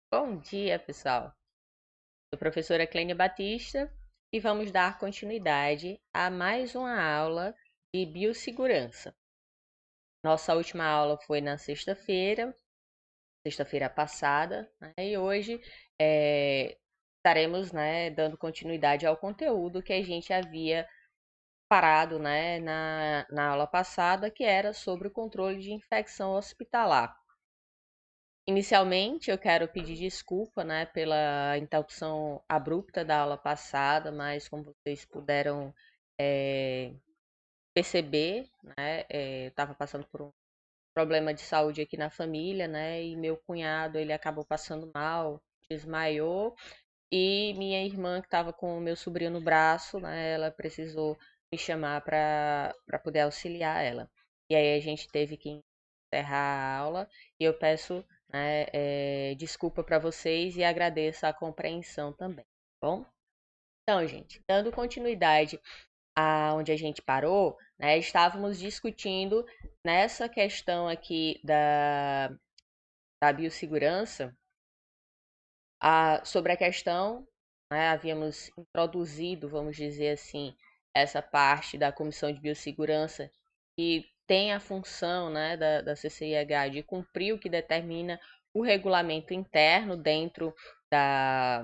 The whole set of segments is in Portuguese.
Bom dia, pessoal. Sou a professora Clênia Batista e vamos dar continuidade a mais uma aula de biossegurança. Nossa última aula foi na sexta-feira passada, né, e hoje estaremos, né, dando continuidade ao conteúdo que a gente havia parado, né, na aula passada, que era sobre o controle de infecção hospitalar. Inicialmente, eu quero pedir desculpa, né, pela interrupção abrupta da aula passada, mas como vocês puderam é, perceber, né, eu estava passando por um problema de saúde aqui na família, né, e meu cunhado, ele acabou passando mal, desmaiou, e minha irmã, que estava com o meu sobrinho no braço, né, ela precisou me chamar para poder auxiliar ela. E aí a gente teve que encerrar a aula e eu peço, né, desculpa para vocês e agradeço a compreensão também, tá bom? Então, gente, dando continuidade a onde a gente parou, né, estávamos discutindo nessa questão aqui da biossegurança, sobre a questão, né, havíamos introduzido, vamos dizer assim, essa parte da Comissão de Biossegurança que tem a função, né, da CCIH de cumprir o que determina o regulamento interno dentro da,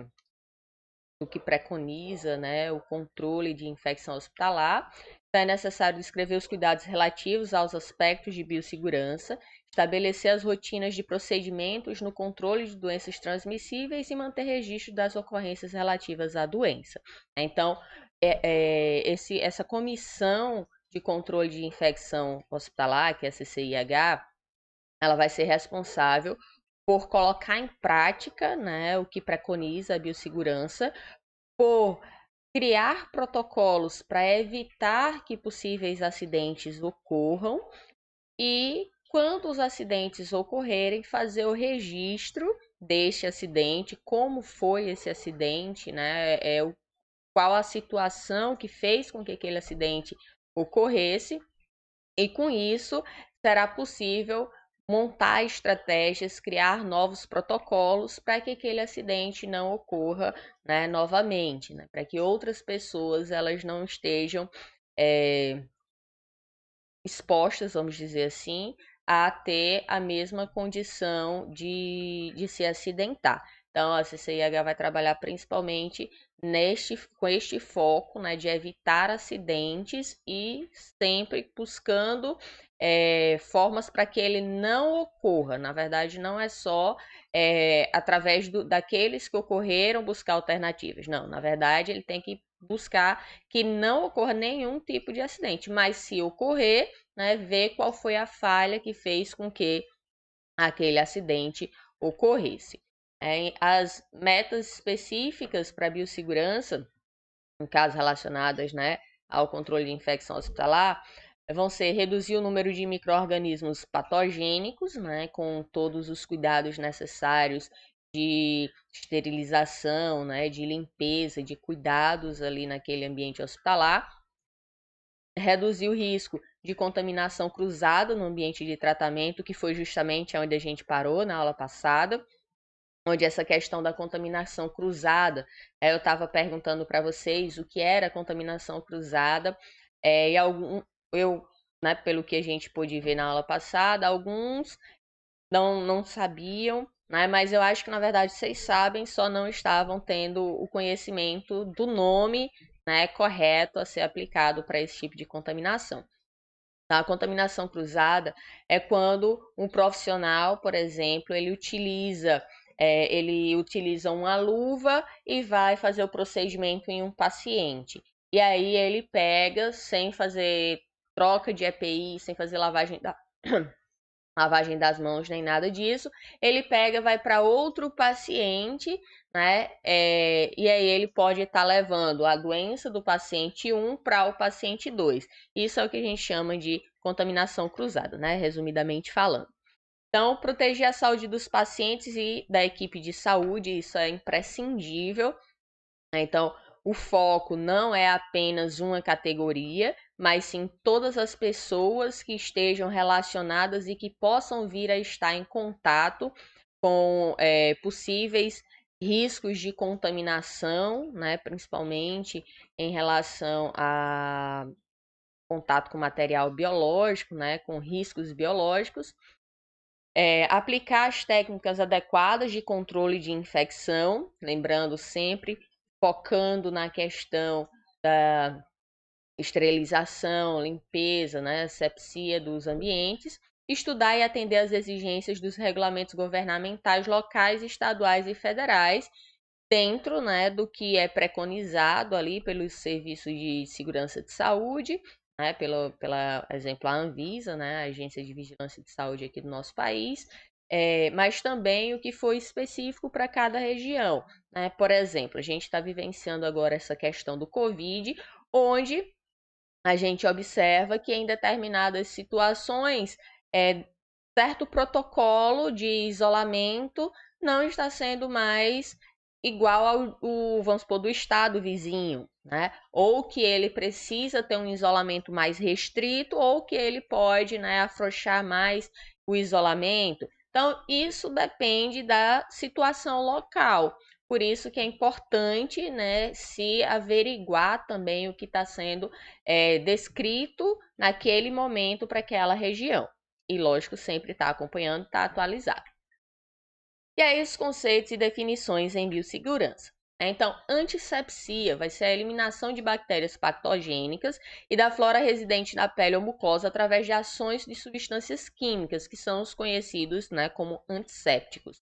do que preconiza, né, o controle de infecção hospitalar. Então, é necessário descrever os cuidados relativos aos aspectos de biossegurança, estabelecer as rotinas de procedimentos no controle de doenças transmissíveis e manter registro das ocorrências relativas à doença. Então, essa comissão de controle de infecção hospitalar, que é a CCIH, ela vai ser responsável por colocar em prática, né, o que preconiza a biossegurança, por criar protocolos para evitar que possíveis acidentes ocorram e, quando os acidentes ocorrerem, fazer o registro deste acidente, como foi esse acidente, né? Qual a situação que fez com que aquele acidente ocorresse, e com isso será possível montar estratégias, criar novos protocolos para que aquele acidente não ocorra, né, novamente, né, para que outras pessoas elas não estejam é, expostas, vamos dizer assim, a ter a mesma condição de se acidentar. Então, a CCIH vai trabalhar principalmente com este foco, né, de evitar acidentes e sempre buscando formas para que ele não ocorra. Na verdade, não é só através daqueles que ocorreram buscar alternativas. Não, na verdade, ele tem que buscar que não ocorra nenhum tipo de acidente, mas se ocorrer, né, ver qual foi a falha que fez com que aquele acidente ocorresse. As metas específicas para a biossegurança, em casos relacionadas, né, ao controle de infecção hospitalar, vão ser reduzir o número de micro-organismos patogênicos, né, com todos os cuidados necessários de esterilização, né, de limpeza, de cuidados ali naquele ambiente hospitalar, reduzir o risco de contaminação cruzada no ambiente de tratamento, que foi justamente onde a gente parou na aula passada, onde essa questão da contaminação cruzada, eu estava perguntando para vocês o que era contaminação cruzada, e eu, né, pelo que a gente pôde ver na aula passada, alguns não sabiam, né, mas eu acho que na verdade vocês sabem, só não estavam tendo o conhecimento do nome, né, correto a ser aplicado para esse tipo de contaminação. A contaminação cruzada é quando um profissional, por exemplo, ele utiliza uma luva e vai fazer o procedimento em um paciente. E aí ele pega, sem fazer troca de EPI, sem fazer lavagem das mãos nem nada disso, ele pega, vai para outro paciente, né? E aí ele pode estar levando a doença do paciente 1 para o paciente 2. Isso é o que a gente chama de contaminação cruzada, né? Resumidamente falando. Então, proteger a saúde dos pacientes e da equipe de saúde, isso é imprescindível, né? Então, o foco não é apenas uma categoria, mas sim todas as pessoas que estejam relacionadas e que possam vir a estar em contato com possíveis riscos de contaminação, né, principalmente em relação a contato com material biológico, né, com riscos biológicos. Aplicar as técnicas adequadas de controle de infecção, lembrando sempre, focando na questão da esterilização, limpeza, né, asepsia dos ambientes, estudar e atender às exigências dos regulamentos governamentais locais, estaduais e federais, dentro, né, do que é preconizado ali pelos serviços de segurança de saúde, né, pela exemplo, a Anvisa, né, a Agência de Vigilância de Saúde aqui do nosso país, mas também o que foi específico para cada região, né? Por exemplo, a gente está vivenciando agora essa questão do Covid, onde a gente observa que em determinadas situações, certo protocolo de isolamento não está sendo mais igual vamos supor, do estado vizinho, né? Ou que ele precisa ter um isolamento mais restrito, ou que ele pode, né, afrouxar mais o isolamento. Então, isso depende da situação local. Por isso que é importante, né, se averiguar também o que está sendo descrito naquele momento para aquela região. E, lógico, sempre está acompanhando, está atualizado. E aí, os conceitos e definições em biossegurança. Então, antisepsia vai ser a eliminação de bactérias patogênicas e da flora residente na pele ou mucosa através de ações de substâncias químicas, que são os conhecidos, né, como antissépticos.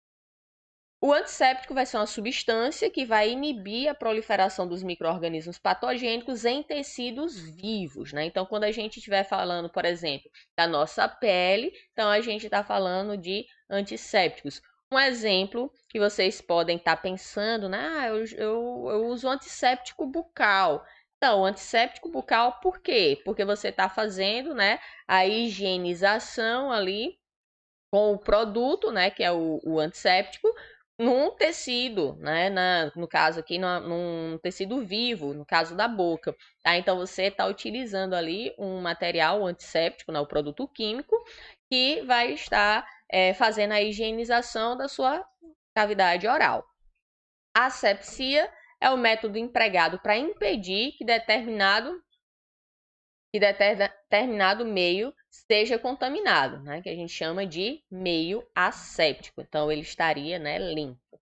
O antisséptico vai ser uma substância que vai inibir a proliferação dos micro-organismos patogênicos em tecidos vivos, né? Então, quando a gente estiver falando, por exemplo, da nossa pele, então a gente está falando de antissépticos. Um exemplo que vocês podem estar pensando, né? Eu uso antisséptico bucal. Então, antisséptico bucal, por quê? Porque você está fazendo, né, a higienização ali com o produto, né, que é o antisséptico, num tecido, né, no caso aqui, num tecido vivo, no caso da boca, tá? Então, você está utilizando ali um material antisséptico, né, o produto químico, que vai estar fazendo a higienização da sua cavidade oral. A asepsia é o método empregado para impedir que determinado meio seja contaminado, né? Que a gente chama de meio asséptico. Então, ele estaria, né, limpo.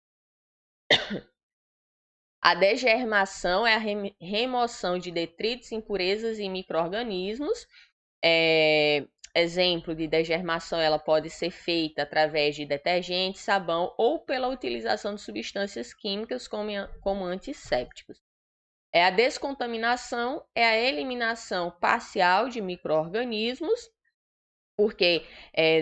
A degermação é a remoção de detritos, impurezas e micro-organismos. Exemplo de degermação, ela pode ser feita através de detergente, sabão ou pela utilização de substâncias químicas como antissépticos. A descontaminação é a eliminação parcial de micro-organismos, porque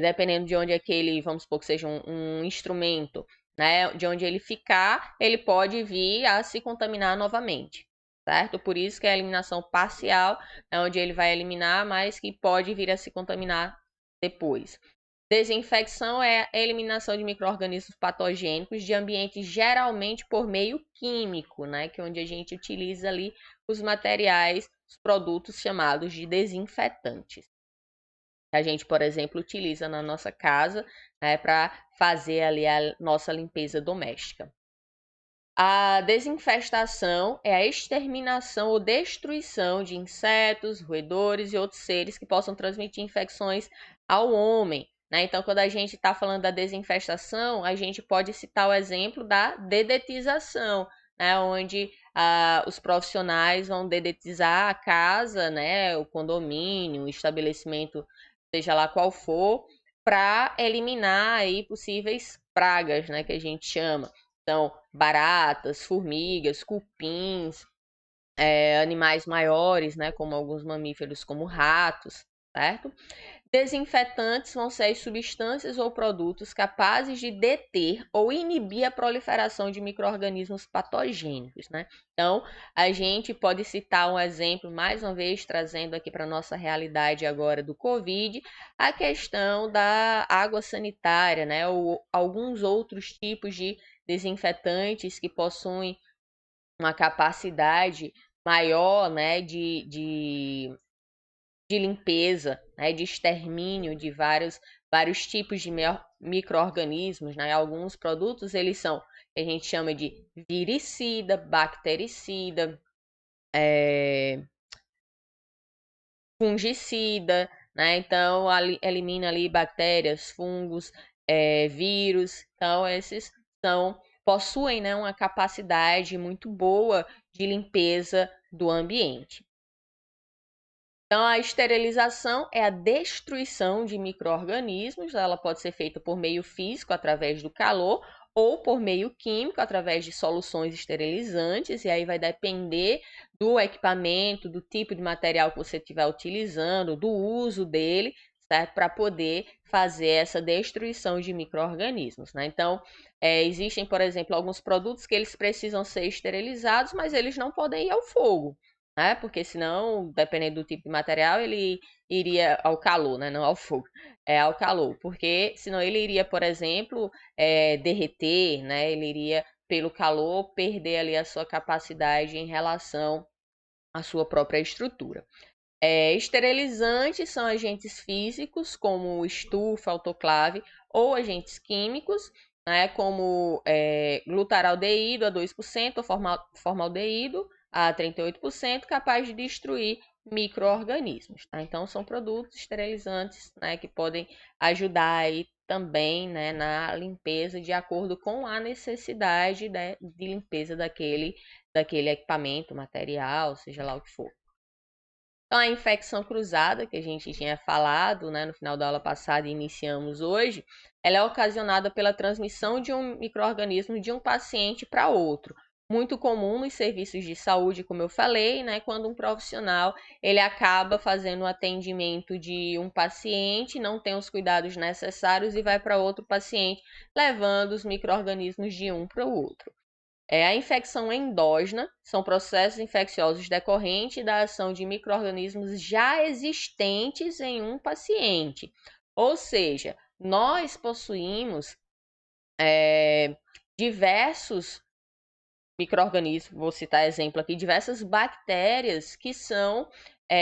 dependendo de onde aquele, vamos supor que seja um instrumento, né, de onde ele ficar, ele pode vir a se contaminar novamente, certo? Por isso que é a eliminação parcial, é onde ele vai eliminar, mas que pode vir a se contaminar depois. Desinfecção é a eliminação de micro-organismos patogênicos de ambientes geralmente por meio químico, né? Que é onde a gente utiliza ali os materiais, os produtos chamados de desinfetantes. A gente, por exemplo, utiliza na nossa casa, né, para fazer ali a nossa limpeza doméstica. A desinfestação é a exterminação ou destruição de insetos, roedores e outros seres que possam transmitir infecções ao homem, né? Então, quando a gente está falando da desinfestação, a gente pode citar o exemplo da dedetização, né? Onde os profissionais vão dedetizar a casa, né? O condomínio, o estabelecimento, seja lá qual for, para eliminar aí possíveis pragas, né? Que a gente chama. Então, baratas, formigas, cupins, animais maiores, né, como alguns mamíferos, como ratos, certo? Desinfetantes vão ser as substâncias ou produtos capazes de deter ou inibir a proliferação de micro-organismos patogênicos, né? Então, a gente pode citar um exemplo, mais uma vez, trazendo aqui para a nossa realidade agora do Covid, a questão da água sanitária, né? Ou alguns outros tipos de desinfetantes que possuem uma capacidade maior, né, de limpeza, né, de extermínio de vários tipos micro-organismos, né? Alguns produtos, eles são, que a gente chama de viricida, bactericida, fungicida, né? Então, elimina ali bactérias, fungos, vírus. Então, esses possuem, né, uma capacidade muito boa de limpeza do ambiente. Então, a esterilização é a destruição de micro-organismos. Ela pode ser feita por meio físico, através do calor, ou por meio químico, através de soluções esterilizantes, e aí vai depender do equipamento, do tipo de material que você estiver utilizando, do uso dele, certo? Para poder fazer essa destruição de micro-organismos, né? Então, existem, por exemplo, alguns produtos que eles precisam ser esterilizados, mas eles não podem ir ao fogo, né? Porque senão, dependendo do tipo de material, ele iria ao calor, né? Não ao fogo, é ao calor, porque senão ele iria, por exemplo, derreter, né? Ele iria, pelo calor, perder ali a sua capacidade em relação à sua própria estrutura. Esterilizantes são agentes físicos, como estufa, autoclave, ou agentes químicos, né, como glutaraldeído a 2%, ou formaldeído a 38%, capaz de destruir micro-organismos. Tá? Então, são produtos esterilizantes, né, que podem ajudar aí também, né, na limpeza de acordo com a necessidade, né, de limpeza daquele equipamento, material, seja lá o que for. Então, a infecção cruzada, que a gente tinha falado, né, no final da aula passada e iniciamos hoje, ela é ocasionada pela transmissão de um micro-organismo de um paciente para outro. Muito comum nos serviços de saúde, como eu falei, né, quando um profissional ele acaba fazendo o atendimento de um paciente, não tem os cuidados necessários e vai para outro paciente, levando os micro-organismos de um para o outro. A infecção endógena são processos infecciosos decorrentes da ação de micro-organismos já existentes em um paciente. Ou seja, nós possuímos diversos micro-organismos, vou citar exemplo aqui, diversas bactérias que são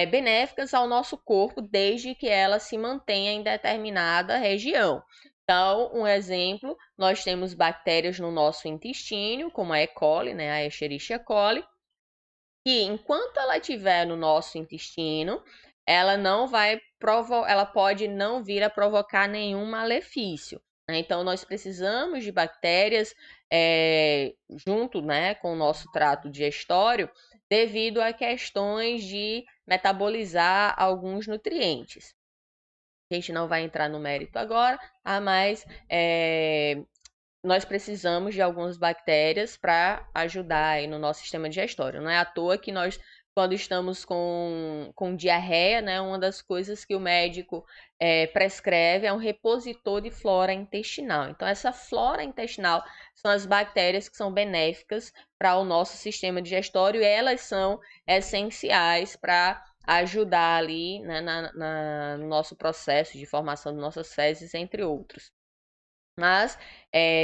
benéficas ao nosso corpo desde que ela se mantenha em determinada região. Então, um exemplo, nós temos bactérias no nosso intestino, como a E. coli, né, a Escherichia coli, que enquanto ela estiver no nosso intestino, ela não vai ela pode não vir a provocar nenhum malefício, né? Então, nós precisamos de bactérias junto, né, com o nosso trato digestório, devido a questões de metabolizar alguns nutrientes. A gente não vai entrar no mérito agora, mas nós precisamos de algumas bactérias para ajudar aí no nosso sistema digestório. Não é à toa que nós, quando estamos com diarreia, né, uma das coisas que o médico prescreve é um repositor de flora intestinal. Então, essa flora intestinal são as bactérias que são benéficas para o nosso sistema digestório e elas são essenciais para ajudar ali, né, no nosso processo de formação de nossas fezes, entre outros. Mas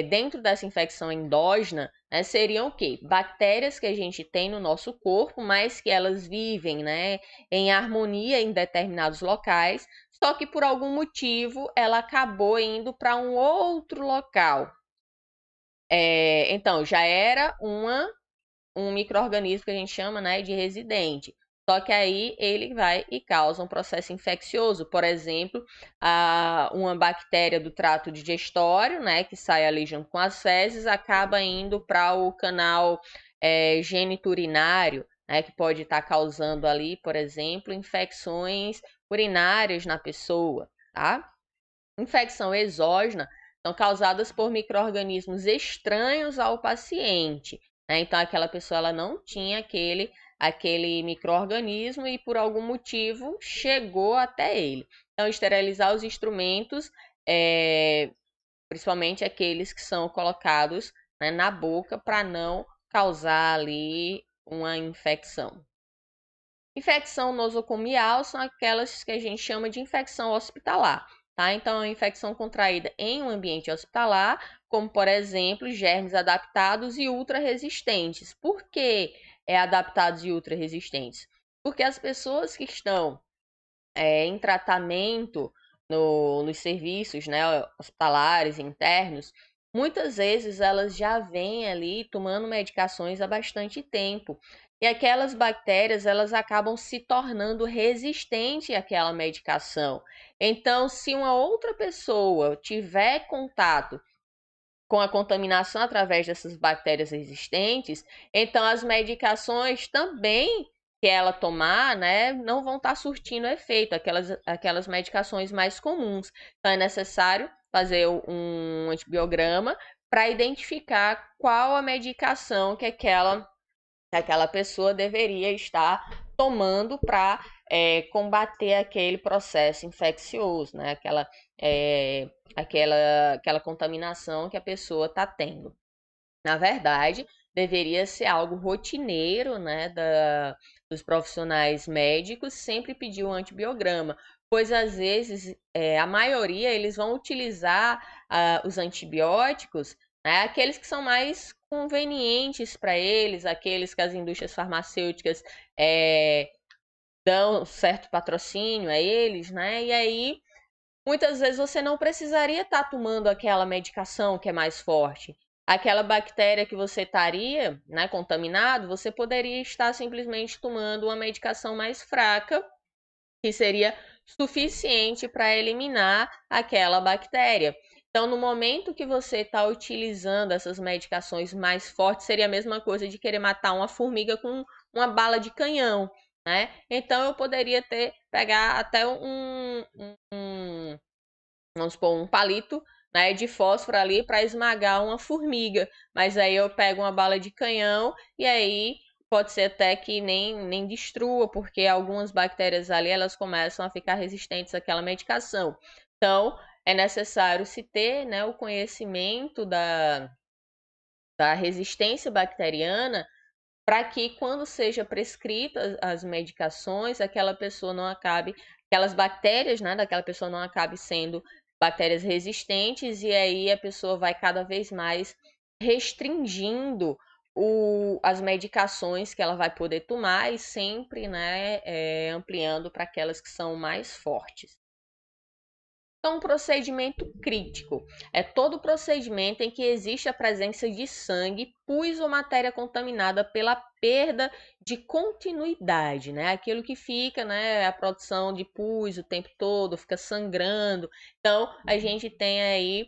dentro dessa infecção endógena, né, seriam o quê? Bactérias que a gente tem no nosso corpo, mas que elas vivem, né, em harmonia em determinados locais, só que por algum motivo ela acabou indo para um outro local. Então, já era um micro-organismo que a gente chama, né, de residente. Só que aí ele vai e causa um processo infeccioso. Por exemplo, uma bactéria do trato digestório, né, que sai ali junto com as fezes, acaba indo para o canal geniturinário, né, que pode estar causando ali, por exemplo, infecções urinárias na pessoa, tá? Infecção exógena são causadas por micro-organismos estranhos ao paciente, né? Então, aquela pessoa ela não tinha aquele micro-organismo e, por algum motivo, chegou até ele. Então, esterilizar os instrumentos, principalmente aqueles que são colocados, né, na boca, para não causar ali uma infecção. Infecção nosocomial são aquelas que a gente chama de infecção hospitalar, tá? Então, a infecção contraída em um ambiente hospitalar, como, por exemplo, germes adaptados e ultra-resistentes. Por que adaptados e ultra-resistentes? Porque as pessoas que estão em tratamento nos serviços, né, hospitalares internos, muitas vezes elas já vêm ali tomando medicações há bastante tempo. E aquelas bactérias, elas acabam se tornando resistentes àquela medicação. Então, se uma outra pessoa tiver contato com a contaminação através dessas bactérias resistentes, então as medicações também que ela tomar, né, não vão estar surtindo efeito, aquelas medicações mais comuns. Então é necessário fazer um antibiograma para identificar qual a medicação que aquela pessoa deveria estar tomando para combater aquele processo infeccioso, né? Aquela contaminação que a pessoa está tendo. Na verdade, deveria ser algo rotineiro, né, dos profissionais médicos sempre pedir um antibiograma, pois às vezes a maioria eles vão utilizar os antibióticos, né, aqueles que são mais convenientes para eles, aqueles que as indústrias farmacêuticas é, dão certo patrocínio a eles, né, e aí muitas vezes você não precisaria estar tomando aquela medicação que é mais forte. Aquela bactéria que você estaria, né, contaminado, você poderia estar simplesmente tomando uma medicação mais fraca, que seria suficiente para eliminar aquela bactéria. Então, no momento que você está utilizando essas medicações mais fortes, seria a mesma coisa de querer matar uma formiga com uma bala de canhão, né? Então, eu poderia pegar até vamos supor, um palito, né, de fósforo ali para esmagar uma formiga. Mas aí eu pego uma bala de canhão e aí pode ser até que nem destrua, porque algumas bactérias ali elas começam a ficar resistentes àquela medicação. Então, é necessário se ter, né, o conhecimento da resistência bacteriana para que quando seja prescritas as medicações, aquela pessoa não acabe, aquelas bactérias, né, daquela pessoa não acabe sendo bactérias resistentes e aí a pessoa vai cada vez mais restringindo as medicações que ela vai poder tomar e sempre, né, ampliando para aquelas que são mais fortes. Então, um procedimento crítico é todo procedimento em que existe a presença de sangue, pus ou matéria contaminada pela perda de continuidade, né? Aquilo que fica, né? A produção de pus o tempo todo, fica sangrando. Então, a gente tem aí,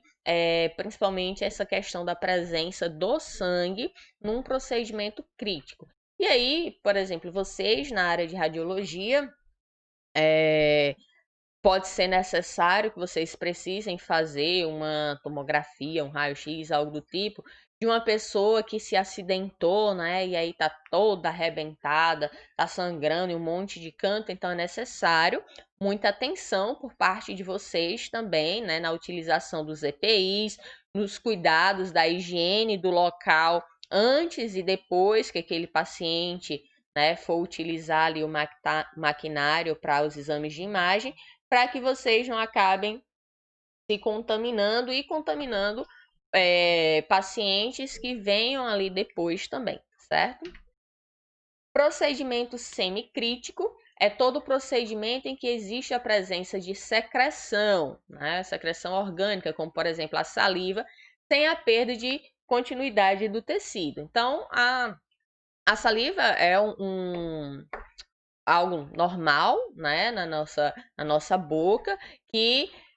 principalmente, essa questão da presença do sangue num procedimento crítico. E aí, por exemplo, vocês na área de radiologia, é, pode ser necessário que vocês precisem fazer uma tomografia, um raio-x, algo do tipo, de uma pessoa que se acidentou, né? E aí tá toda arrebentada, tá sangrando em um monte de canto, então é necessário muita atenção por parte de vocês também, né? Na utilização dos EPIs, nos cuidados da higiene do local antes e depois que aquele paciente, né, for utilizar ali o maquinário para os exames de imagem para que vocês não acabem se contaminando e contaminando pacientes que venham ali depois também, certo? Procedimento semicrítico é todo procedimento em que existe a presença de secreção, né? Secreção orgânica, como por exemplo a saliva, sem a perda de continuidade do tecido. Então, a saliva é algo normal, né, na nossa boca,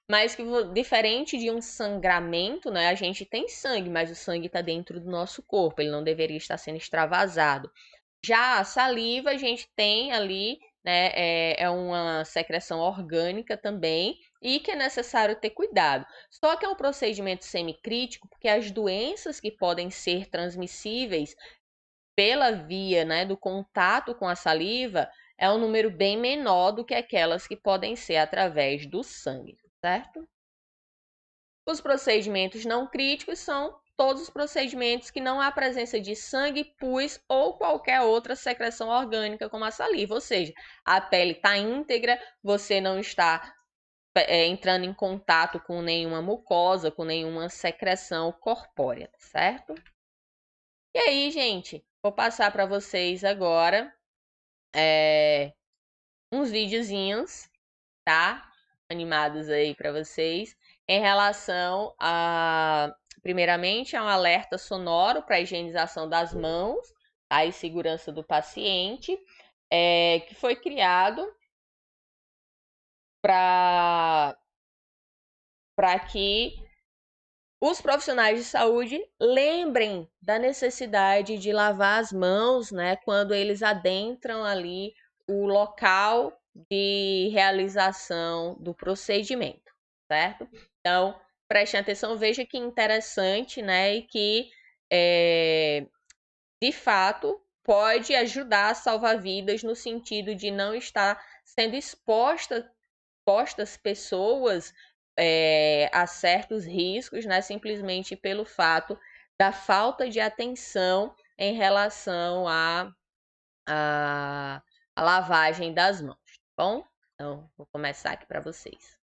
mas que diferente de um sangramento, né, a gente tem sangue, mas o sangue está dentro do nosso corpo, ele não deveria estar sendo extravasado. Já a saliva, a gente tem ali, né, é uma secreção orgânica também e que é necessário ter cuidado. Só que é um procedimento semicrítico, porque as doenças que podem ser transmissíveis pela via, né, do contato com a saliva é um número bem menor do que aquelas que podem ser através do sangue, certo? Os procedimentos não críticos são todos os procedimentos que não há presença de sangue, pus ou qualquer outra secreção orgânica, como a saliva, ou seja, a pele está íntegra, você não está entrando em contato com nenhuma mucosa, com nenhuma secreção corpórea, certo? E aí, gente, vou passar para vocês agora uns videozinhos, tá? animados aí para vocês em relação a, primeiramente, a um alerta sonoro para a higienização das mãos, tá? E segurança do paciente, que foi criado para que os profissionais de saúde lembrem da necessidade de lavar as mãos, né, quando eles adentram ali o local de realização do procedimento, certo? Então, prestem atenção, veja que interessante, né, e que de fato pode ajudar a salvar vidas no sentido de não estar sendo expostas pessoas a certos riscos, né, simplesmente pelo fato da falta de atenção em relação à lavagem das mãos, tá bom? Então, vou começar aqui para vocês.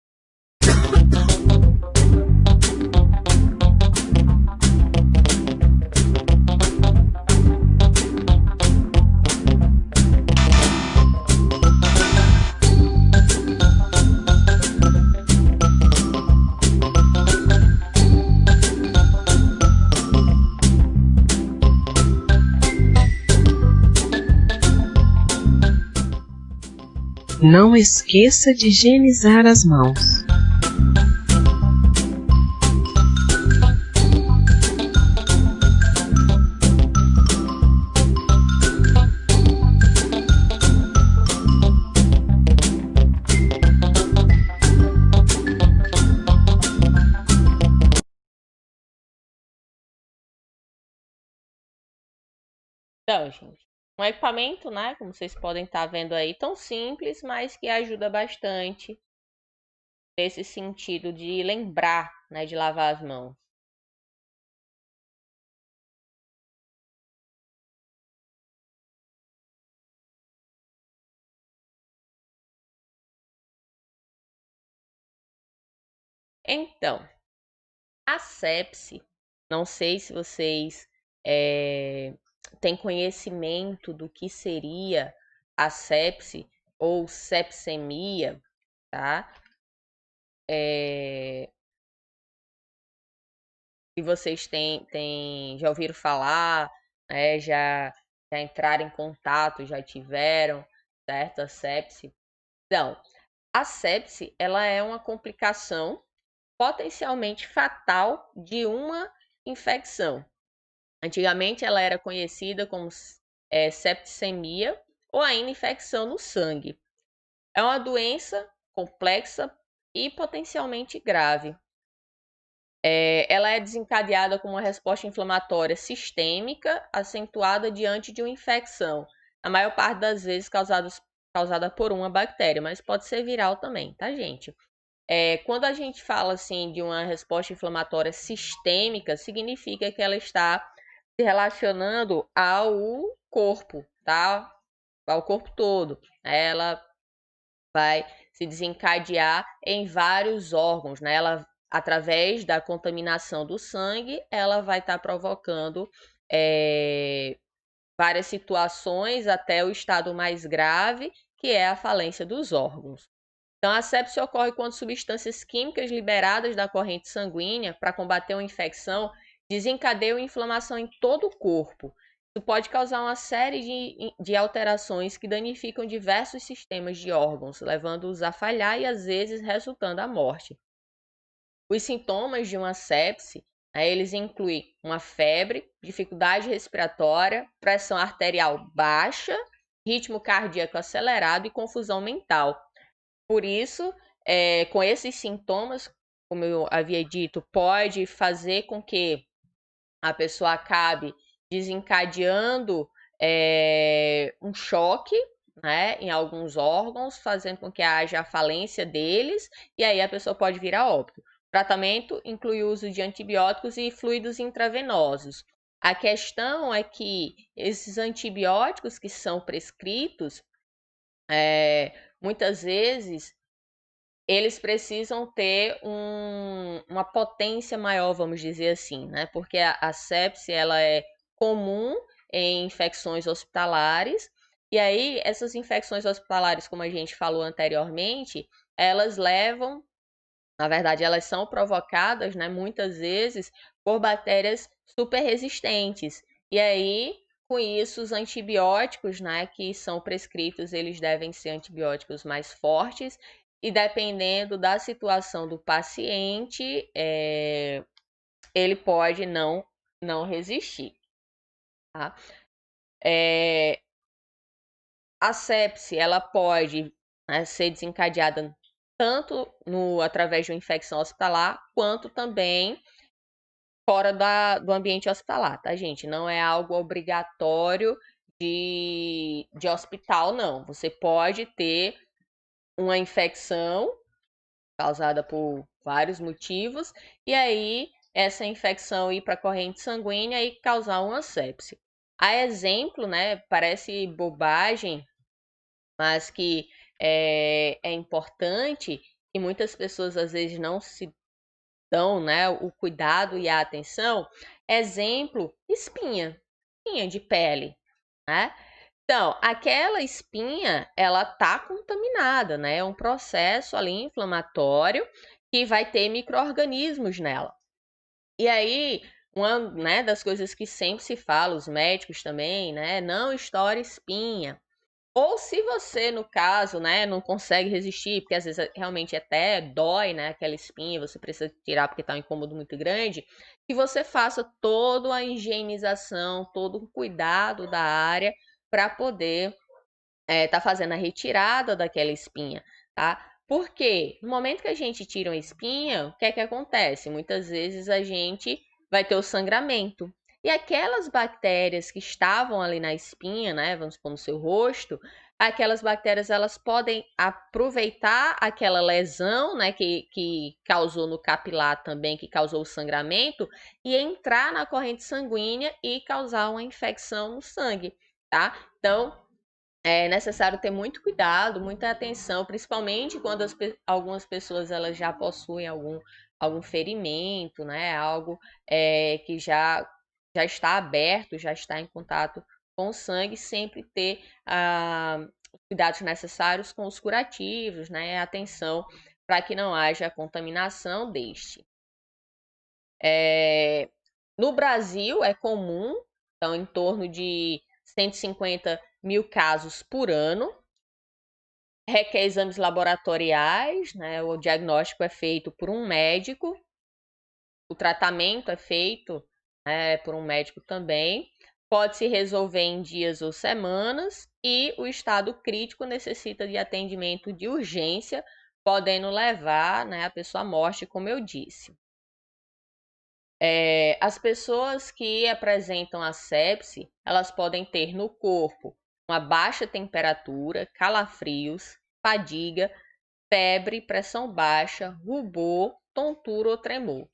Não esqueça de higienizar as mãos. Então, gente, um equipamento, né, como vocês podem estar vendo aí, tão simples, mas que ajuda bastante nesse sentido de lembrar, né, de lavar as mãos. Então, a sepse, não sei se vocês têm conhecimento do que seria a sepse ou sepsemia, tá? Se vocês já ouviram falar, né, já entraram em contato, já tiveram, certo? A sepse. Então, a sepse, ela é uma complicação potencialmente fatal de uma infecção. Antigamente ela era conhecida como septicemia ou ainda infecção no sangue. É uma doença complexa e potencialmente grave. Ela é desencadeada com uma resposta inflamatória sistêmica acentuada diante de uma infecção, a maior parte das vezes causada por uma bactéria, mas pode ser viral também, tá, gente? Quando a gente fala assim de uma resposta inflamatória sistêmica, significa que ela está se relacionando ao corpo, tá? Ao corpo todo. Ela vai se desencadear em vários órgãos, né? Ela, através da contaminação do sangue, ela vai estar provocando várias situações até o estado mais grave, que é a falência dos órgãos. Então, a sepse ocorre quando substâncias químicas liberadas da corrente sanguínea para combater uma infecção desencadeiam inflamação em todo o corpo. Isso pode causar uma série de alterações que danificam diversos sistemas de órgãos, levando-os a falhar e, às vezes, resultando à morte. Os sintomas de uma sepse, eles incluem uma febre, dificuldade respiratória, pressão arterial baixa, ritmo cardíaco acelerado e confusão mental. Por isso, com esses sintomas, como eu havia dito, pode fazer com que a pessoa acabe desencadeando um choque, né, em alguns órgãos, fazendo com que haja a falência deles, e aí a pessoa pode vir a óbito. O tratamento inclui o uso de antibióticos e fluidos intravenosos. A questão é que esses antibióticos que são prescritos, muitas vezes, eles precisam ter uma potência maior, vamos dizer assim, né? Porque a sepse, ela é comum em infecções hospitalares, e aí essas infecções hospitalares, como a gente falou anteriormente, elas levam, na verdade, elas são provocadas, né, muitas vezes por bactérias super resistentes. E aí, com isso, os antibióticos, né, que são prescritos, eles devem ser antibióticos mais fortes e dependendo da situação do paciente, ele pode não resistir, tá? A sepse, ela pode, né, ser desencadeada tanto através de uma infecção hospitalar, quanto também fora do ambiente hospitalar, tá, gente? Não é algo obrigatório de hospital, não. Você pode ter uma infecção causada por vários motivos, e aí essa infecção ir para a corrente sanguínea e causar uma sepse. A exemplo, né, parece bobagem, mas que é importante, e muitas pessoas às vezes não se dão, né, o cuidado e a atenção. Exemplo, espinha de pele, né? Então, aquela espinha, ela tá contaminada, né? É um processo ali inflamatório que vai ter micro-organismos nela. E aí, uma, né, das coisas que sempre se fala, os médicos também, né? Não estoure espinha. Ou se você, no caso, né, não consegue resistir, porque às vezes realmente até dói, né, aquela espinha, você precisa tirar porque está um incômodo muito grande, que você faça toda a higienização, todo o cuidado da área para poder tá fazendo a retirada daquela espinha, tá? Porque no momento que a gente tira uma espinha, o que é que acontece? Muitas vezes a gente vai ter o sangramento. E aquelas bactérias que estavam ali na espinha, né, vamos supor no seu rosto, aquelas bactérias elas podem aproveitar aquela lesão, né, que causou no capilar também, que causou o sangramento, e entrar na corrente sanguínea e causar uma infecção no sangue, tá? Então, é necessário ter muito cuidado, muita atenção, principalmente quando algumas pessoas elas já possuem algum ferimento, né? Algo que já está aberto, já está em contato com o sangue, sempre ter os cuidados necessários com os curativos, né? Atenção para que não haja contaminação deste. No Brasil é comum, então em torno de 150 mil casos por ano. Requer exames laboratoriais, né? O diagnóstico é feito por um médico, o tratamento é feito, por um médico também. Pode se resolver em dias ou semanas e o estado crítico necessita de atendimento de urgência, podendo levar, né, a pessoa à morte, como eu disse. As pessoas que apresentam a sepse, elas podem ter no corpo uma baixa temperatura, calafrios, fadiga, febre, pressão baixa, rubor, tontura ou tremor.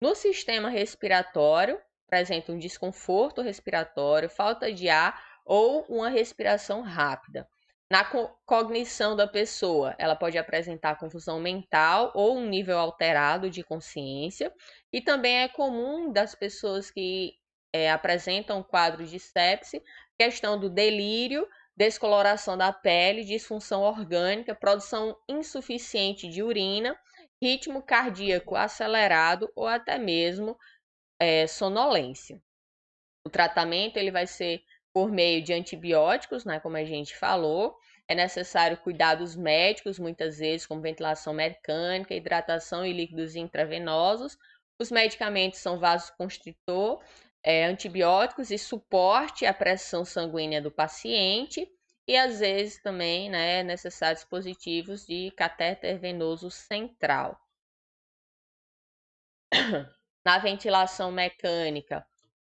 No sistema respiratório, apresenta um desconforto respiratório, falta de ar ou uma respiração rápida. Na cognição da pessoa, ela pode apresentar confusão mental ou um nível alterado de consciência. E também é comum das pessoas que apresentam quadro de sepse, questão do delírio, descoloração da pele, disfunção orgânica, produção insuficiente de urina, ritmo cardíaco acelerado ou até mesmo sonolência. O tratamento ele vai ser por meio de antibióticos, né, como a gente falou. É necessário cuidados médicos, muitas vezes, como ventilação mecânica, hidratação e líquidos intravenosos. Os medicamentos são vasoconstritor, antibióticos e suporte à pressão sanguínea do paciente. E às vezes também, né, é necessário dispositivos de catéter venoso central. Na ventilação mecânica,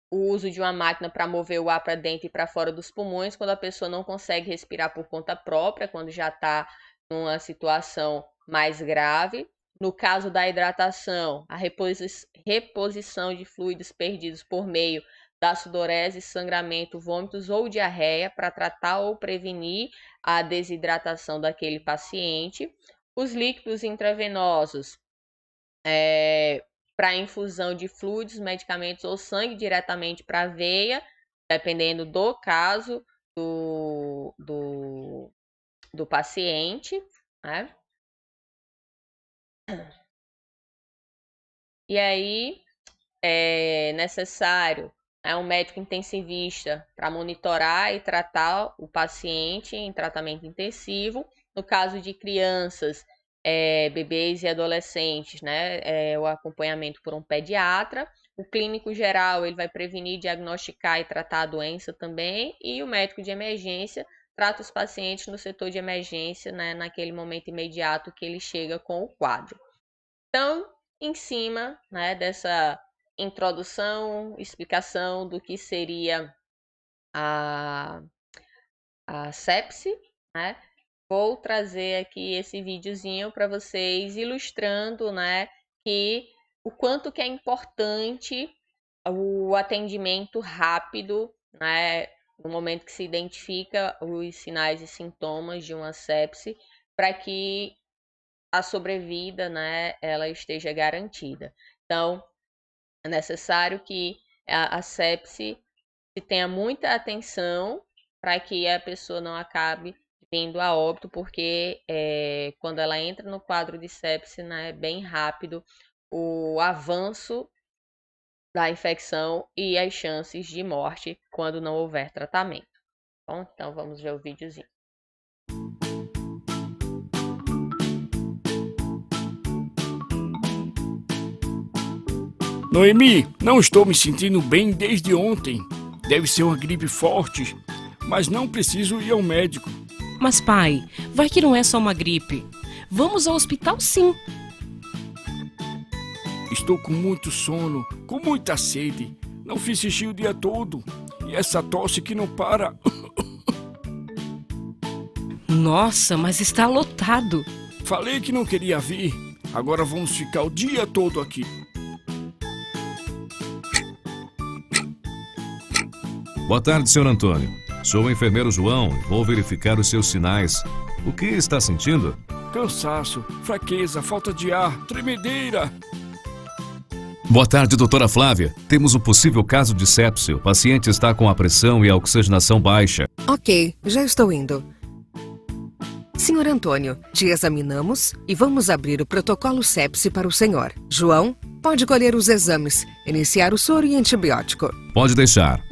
o uso de uma máquina para mover o ar para dentro e para fora dos pulmões quando a pessoa não consegue respirar por conta própria, quando já está numa situação mais grave. No caso da hidratação, a reposição de fluidos perdidos por meio da sudorese, sangramento, vômitos ou diarreia para tratar ou prevenir a desidratação daquele paciente. Os líquidos intravenosos, para infusão de fluidos, medicamentos ou sangue diretamente para a veia, dependendo do caso do paciente, né? E aí é necessário um médico intensivista para monitorar e tratar o paciente em tratamento intensivo. No caso de crianças, bebês e adolescentes, né, o acompanhamento por um pediatra. O clínico geral, ele vai prevenir, diagnosticar e tratar a doença também. E o médico de emergência trata os pacientes no setor de emergência, né, naquele momento imediato que ele chega com o quadro. Então, em cima, né, dessa introdução, explicação do que seria a, a sepse, né, vou trazer aqui esse videozinho para vocês ilustrando, né, que o quanto que é importante o atendimento rápido, né, no momento que se identifica os sinais e sintomas de uma sepse, para que a sobrevida, né, ela esteja garantida. Então, é necessário que a sepse se tenha muita atenção para que a pessoa não acabe vindo a óbito, porque quando ela entra no quadro de sepse, né, é bem rápido o avanço da infecção e as chances de morte quando não houver tratamento. Bom, então vamos ver o videozinho. Noemi, não estou me sentindo bem desde ontem. Deve ser uma gripe forte, mas não preciso ir ao médico. Mas pai, vai que não é só uma gripe. Vamos ao hospital sim. Estou com muito sono, com muita sede. Não fiz xixi o dia todo. E essa tosse que não para. Nossa, mas está lotado. Falei que não queria vir. Agora vamos ficar o dia todo aqui. Boa tarde, Sr. Antônio. Sou o enfermeiro João e vou verificar os seus sinais. O que está sentindo? Cansaço, fraqueza, falta de ar, tremedeira. Boa tarde, doutora Flávia. Temos um possível caso de sepse. O paciente está com a pressão e a oxigenação baixa. Ok, já estou indo. Senhor Antônio, te examinamos e vamos abrir o protocolo sepse para o senhor. João, pode colher os exames, iniciar o soro e antibiótico. Pode deixar.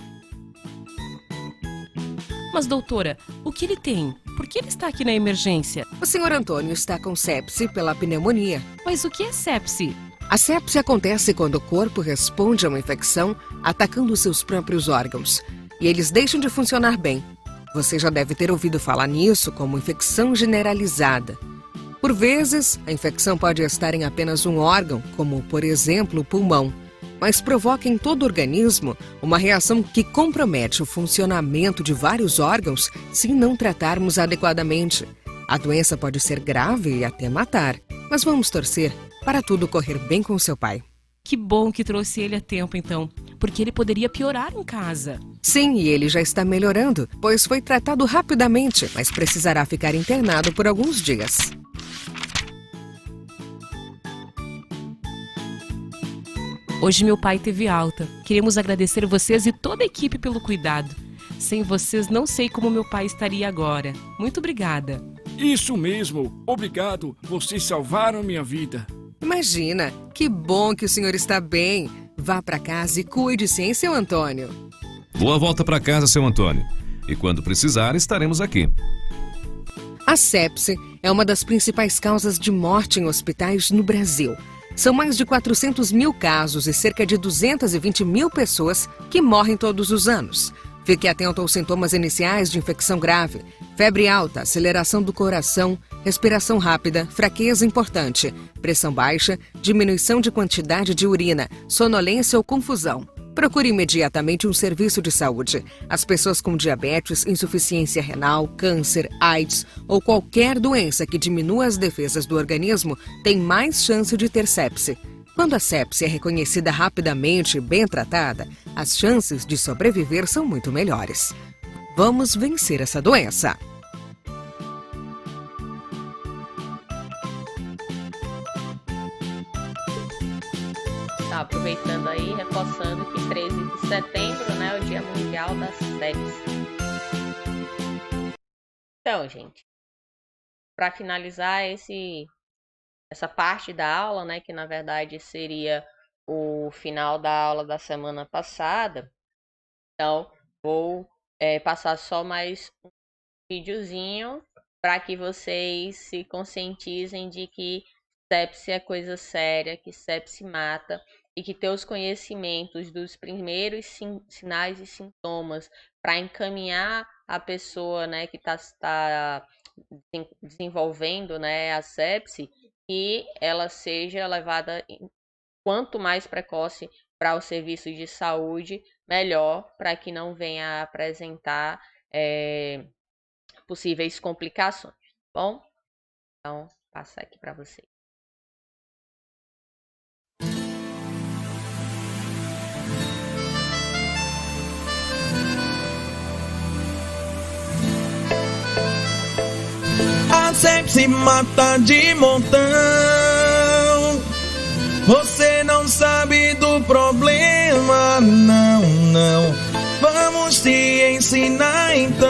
Mas doutora, o que ele tem? Por que ele está aqui na emergência? O senhor Antônio está com sepse pela pneumonia. Mas o que é sepse? A sepse acontece quando o corpo responde a uma infecção atacando seus próprios órgãos e eles deixam de funcionar bem. Você já deve ter ouvido falar nisso como infecção generalizada. Por vezes, a infecção pode estar em apenas um órgão, como, por exemplo, o pulmão, mas provoca em todo o organismo uma reação que compromete o funcionamento de vários órgãos se não tratarmos adequadamente. A doença pode ser grave e até matar, mas vamos torcer para tudo correr bem com seu pai. Que bom que trouxe ele a tempo, então, porque ele poderia piorar em casa. Sim, e ele já está melhorando, pois foi tratado rapidamente, mas precisará ficar internado por alguns dias. Hoje meu pai teve alta. Queremos agradecer vocês e toda a equipe pelo cuidado. Sem vocês, não sei como meu pai estaria agora. Muito obrigada. Isso mesmo, obrigado. Vocês salvaram minha vida. Imagina, que bom que o senhor está bem. Vá para casa e cuide-se, hein, seu Antônio? Boa volta para casa, seu Antônio. E quando precisar, estaremos aqui. A sepse é uma das principais causas de morte em hospitais no Brasil. São mais de 400 mil casos e cerca de 220 mil pessoas que morrem todos os anos. Fique atento aos sintomas iniciais de infecção grave: febre alta, aceleração do coração, respiração rápida, fraqueza importante, pressão baixa, diminuição de quantidade de urina, sonolência ou confusão. Procure imediatamente um serviço de saúde. As pessoas com diabetes, insuficiência renal, câncer, AIDS ou qualquer doença que diminua as defesas do organismo têm mais chance de ter sepse. Quando a sepse é reconhecida rapidamente e bem tratada, as chances de sobreviver são muito melhores. Vamos vencer essa doença. Tá, aproveitando aí, reforçando que 13 de setembro, né, é o Dia Mundial da Sepse. Então, gente, para finalizar essa parte da aula, né, que na verdade seria o final da aula da semana passada. Então, vou passar só mais um videozinho para que vocês se conscientizem de que sepse é coisa séria, que sepse mata e que ter os conhecimentos dos primeiros sinais e sintomas para encaminhar a pessoa, né, que está desenvolvendo, né, a sepse, que ela seja levada quanto mais precoce para os serviços de saúde, melhor, para que não venha a apresentar possíveis complicações. Bom, então, passar aqui para vocês. A sepse mata de montão. Você não sabe do problema, não, não. Vamos te ensinar então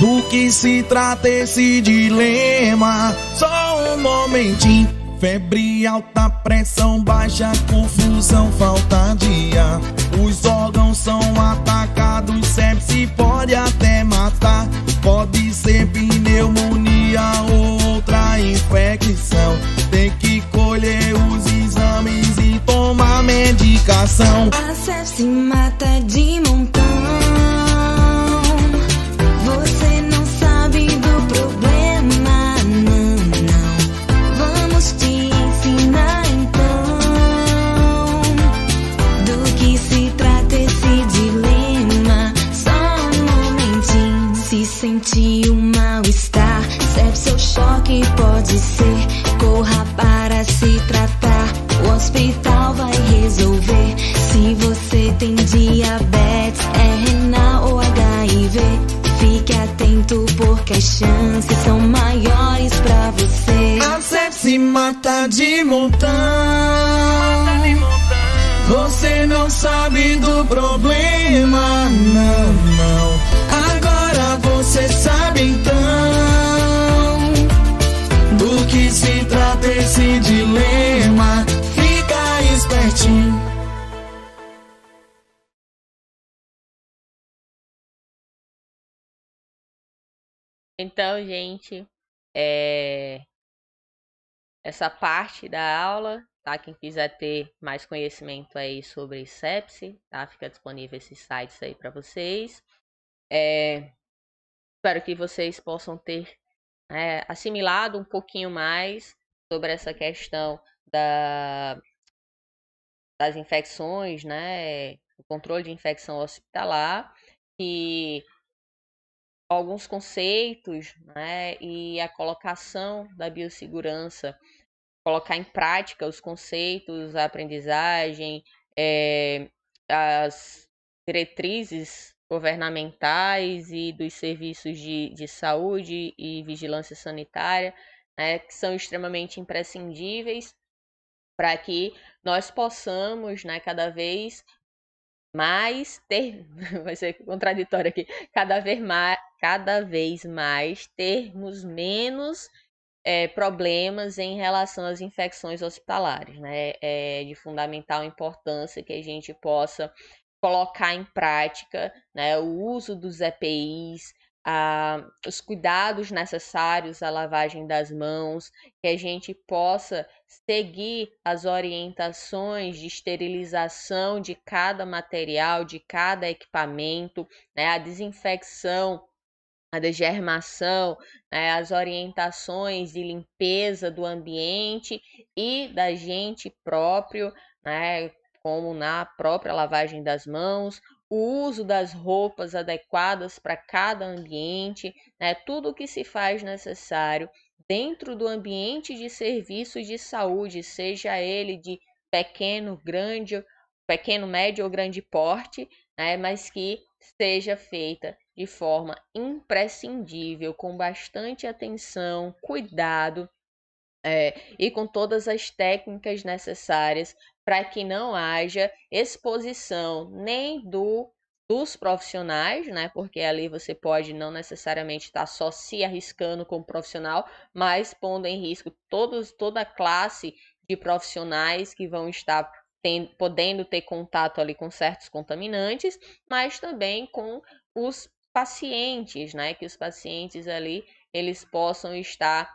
do que se trata esse dilema. Só um momentinho. Febre alta, pressão baixa, confusão, falta de ar. Os órgãos são atacados, sepse pode até matar. Pode ser pneumonia ou outra infecção. Tem que colher os exames e tomar medicação. A sepse mata de montão. Você não sabe do problema, não, não. Vamos te ensinar então do que se trata esse dilema. Só um momentinho. Se sentir um mal-estar, sepse ou choque pode ser. Corra para se tratar, o hospital vai resolver. Se você tem diabetes, renal ou HIV, fique atento porque as chances são maiores pra você. A sepse mata de montão. Você não sabe do problema, não, não. Agora você sabe então do que se trata esse dilema. Fica espertinho. Então, gente, essa parte da aula, tá? Quem quiser ter mais conhecimento aí sobre sepse, tá? Fica disponível esses sites aí para vocês. Espero que vocês possam ter assimilado um pouquinho mais sobre essa questão das infecções, né? O controle de infecção hospitalar, e alguns conceitos, né? E a colocação da biossegurança, colocar em prática os conceitos, a aprendizagem, as diretrizes governamentais e dos serviços de saúde e vigilância sanitária, né, que são extremamente imprescindíveis para que nós possamos, né, cada vez mais ter, vai ser contraditório aqui, cada vez mais termos menos problemas em relação às infecções hospitalares, né? É de fundamental importância que a gente possa colocar em prática, né, o uso dos EPIs, os cuidados necessários à lavagem das mãos, que a gente possa seguir as orientações de esterilização de cada material, de cada equipamento, né, a desinfecção, a desgermação, né, as orientações de limpeza do ambiente e da gente próprio, né, como na própria lavagem das mãos, o uso das roupas adequadas para cada ambiente, né, tudo o que se faz necessário dentro do ambiente de serviços de saúde, seja ele de pequeno, médio ou grande porte, né, mas que seja feita de forma imprescindível, com bastante atenção, cuidado, e com todas as técnicas necessárias para que não haja exposição nem do dos profissionais, né? Porque ali você pode não necessariamente estar só se arriscando como profissional, mas pondo em risco toda a classe de profissionais que vão estar podendo ter contato ali com certos contaminantes, mas também com os pacientes, né? Que os pacientes ali eles possam estar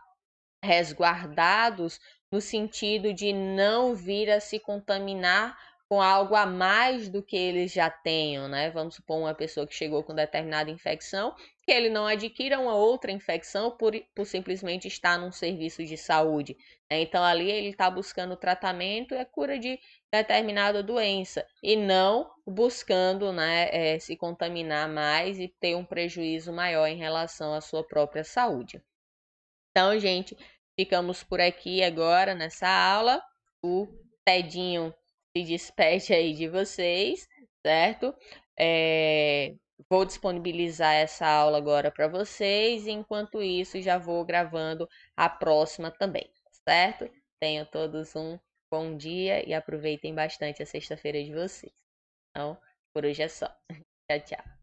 resguardados no sentido de não vir a se contaminar com algo a mais do que eles já tenham, né? Vamos supor uma pessoa que chegou com determinada infecção, que ele não adquira uma outra infecção por simplesmente estar num serviço de saúde, né? Então ali ele está buscando tratamento e a cura de determinada doença e não buscando, né, se contaminar mais e ter um prejuízo maior em relação à sua própria saúde. Então, gente, ficamos por aqui agora nessa aula. O Tedinho se despede aí de vocês, certo? Vou disponibilizar essa aula agora para vocês. E enquanto isso, já vou gravando a próxima também, certo? Tenham todos um bom dia e aproveitem bastante a sexta-feira de vocês. Então, por hoje é só. Tchau, tchau.